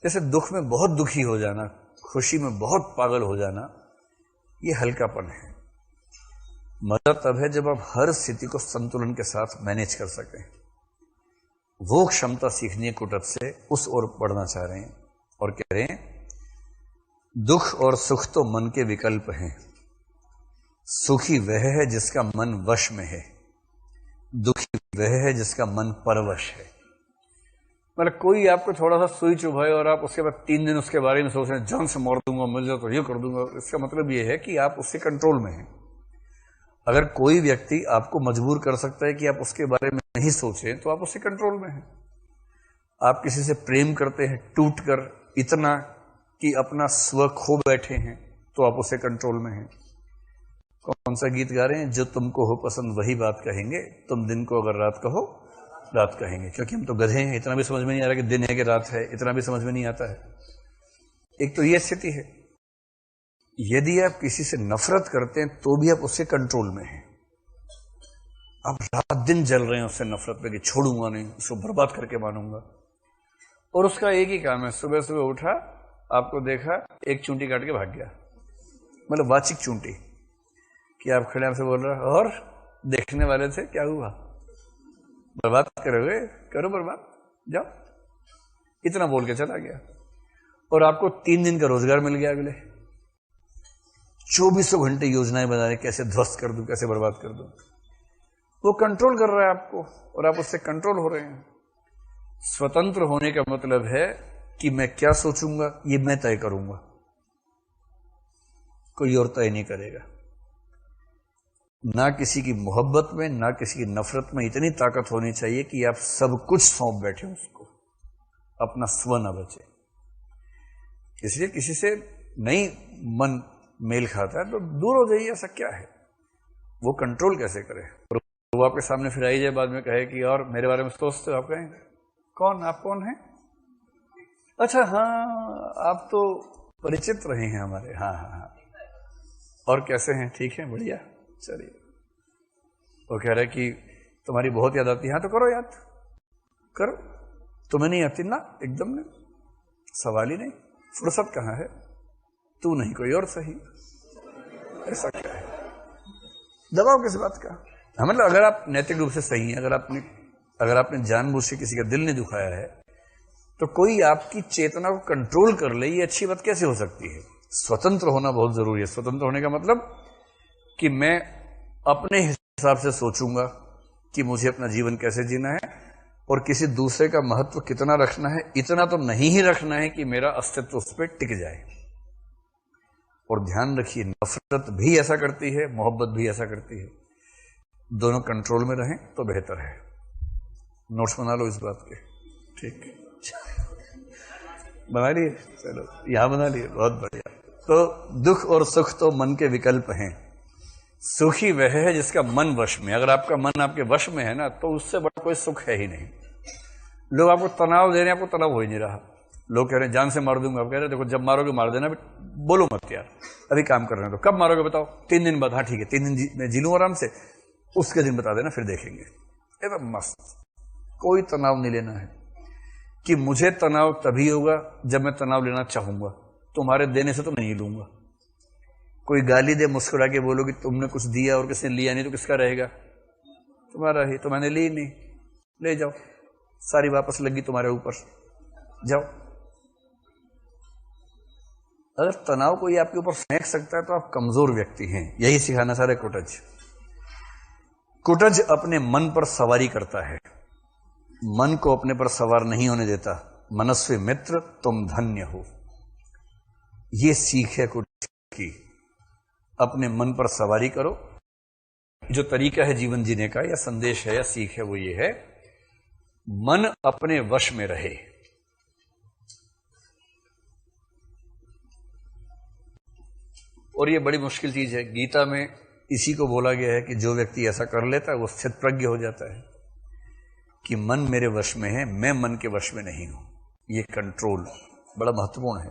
जैसे दुख में बहुत दुखी हो जाना, खुशी में बहुत पागल हो जाना, ये हल्कापन है। मजा तब है जब आप हर स्थिति को संतुलन के साथ मैनेज कर सकें। वो क्षमता सीखनी है कुटज से, उस ओर बढ़ना चाह रहे हैं और कह रहे हैं दुख और सुख तो मन के विकल्प हैं, सुखी वह है जिसका मन वश में है, दुखी वह है जिसका मन परवश है। मतलब कोई आपको थोड़ा सा सुई चुभाए और आप उसके बाद 3 दिन उसके बारे में सोच रहे हैं, जान से मार दूंगा, मिल जाए तो ये कर दूंगा, इसका मतलब ये है कि आप उससे कंट्रोल में हैं। अगर कोई व्यक्ति आपको मजबूर कर सकता है कि आप उसके बारे में नहीं सोचें, तो आप उससे कंट्रोल में हैं। आप किसी से प्रेम करते हैं टूट कर इतना कि अपना स्व खो बैठे हैं, तो आप उससे कंट्रोल में हैं। कौन सा गीत गा रहे हैं? जो तुमको हो पसंद वही बात कहेंगे, तुम दिन को अगर रात कहो रात कहेंगे। क्योंकि हम तो गधे हैं, इतना भी समझ में नहीं आ रहा कि दिन है कि रात है, इतना भी समझ में नहीं आता है। एक तो ये स्थिति है। यदि आप किसी से नफरत करते हैं तो भी आप उससे कंट्रोल में हैं। आप रात दिन जल रहे हैं उससे नफरत पे कि छोड़ूंगा नहीं, उसको बर्बाद करके मानूंगा। और उसका एक ही काम है, सुबह सुबह उठा, आपको देखा, एक चूंटी काट के भाग गया। मतलब वाचिक चूंटी कि आप खड़े आपसे बोल रहे और देखने वाले थे क्या हुआ, बर्बाद करोगे, करो बर्बाद, जाओ, इतना बोल के चला गया। और आपको 3 दिन का रोजगार मिल गया। अगले 2400 घंटे योजनाएं बना रहे, कैसे ध्वस्त कर दूं, कैसे बर्बाद कर दूं। वो कंट्रोल कर रहा है आपको और आप उससे कंट्रोल हो रहे हैं। स्वतंत्र होने का मतलब है कि मैं क्या सोचूंगा ये मैं तय करूंगा, कोई और तय नहीं करेगा। ना किसी की मोहब्बत में, ना किसी की नफरत में इतनी ताकत होनी चाहिए कि आप सब कुछ सौंप बैठे उसको, अपना स्व न बचे। इसलिए किसी से नहीं मन मेल खाता है तो दूर हो जाइए। ऐसा क्या है? वो कंट्रोल कैसे करे? वो आपके सामने फिर आई जाए बाद में कहे कि और मेरे बारे में सोचते हो, आप कहें कौन, आप कौन हैं? अच्छा हाँ, आप तो परिचित रहे हैं हमारे। हाँ हाँ हाँ, और कैसे हैं? ठीक है, बढ़िया, चलिए। वो कह रहा है कि तुम्हारी बहुत याद आती है। हाँ तो करो याद, करो। तुम्हें नहीं आती ना? एकदम नहीं, सवाल ही नहीं। फुर्सत कहाँ है? तू नहीं कोई और सही। ऐसा क्या है? दबाव किस बात का? मतलब अगर आप नैतिक रूप से सही हैं, अगर आपने जानबूझ से किसी का दिल नहीं दुखाया है, तो कोई आपकी चेतना को कंट्रोल कर ले, ये अच्छी बात कैसे हो सकती है? स्वतंत्र होना बहुत जरूरी है। स्वतंत्र होने का मतलब कि मैं अपने हिसाब से सोचूंगा कि मुझे अपना जीवन कैसे जीना है, और किसी दूसरे का महत्व कितना रखना है, इतना तो नहीं ही रखना है कि मेरा अस्तित्व उस पर टिक जाए। और ध्यान रखिए, नफरत भी ऐसा करती है, मोहब्बत भी ऐसा करती है। दोनों कंट्रोल में रहें तो बेहतर है। नोट्स बना लो इस बात के, ठीक? बना लिए? चलो, यहां बना लिए, बहुत बढ़िया। तो दुख और सुख तो मन के विकल्प हैं, सुखी वह है जिसका मन वश में। अगर आपका मन आपके वश में है ना, तो उससे बड़ा कोई सुख है ही नहीं। लोग आपको तनाव दे रहे हैं, आपको तनाव हो ही नहीं रहा। लोग कह रहे हैं जान से मार दूंगा, आप कह रहे हैं देखो जब मारोगे मार देना, बोलो मत यार, अभी काम कर रहे हैं। तो कब मारोगे बताओ? 3 दिन बाद। हाँ ठीक है, 3 दिन मैं जी लूं आराम से, उसके दिन बता देना, फिर देखेंगे। एकदम मस्त, कोई तनाव नहीं लेना है। कि मुझे तनाव तभी होगा जब मैं तनाव लेना चाहूंगा, तुम्हारे देने से तो नहीं लूंगा। कोई गाली दे, मुस्कुरा के बोलो कि तुमने कुछ दिया और किसने लिया नहीं, तो किसका रहेगा? तुम्हारा ही। तो मैंने ली नहीं, ले जाओ, सारी वापस लगी तुम्हारे ऊपर, जाओ। अगर तनाव कोई आपके ऊपर फेंक सकता है तो आप कमजोर व्यक्ति हैं। यही सिखाना सारे कुटज। कुटज अपने मन पर सवारी करता है, मन को अपने पर सवार नहीं होने देता। मनस्वी मित्र तुम धन्य हो, ये सीख है कुटज की। अपने मन पर सवारी करो। जो तरीका है जीवन जीने का, या संदेश है या सीख है, वो ये है, मन अपने वश में रहे। और ये बड़ी मुश्किल चीज है। गीता में इसी को बोला गया है कि जो व्यक्ति ऐसा कर लेता है वो स्थित प्रज्ञ हो जाता है, कि मन मेरे वश में है, मैं मन के वश में नहीं हूं। ये कंट्रोल बड़ा महत्वपूर्ण है।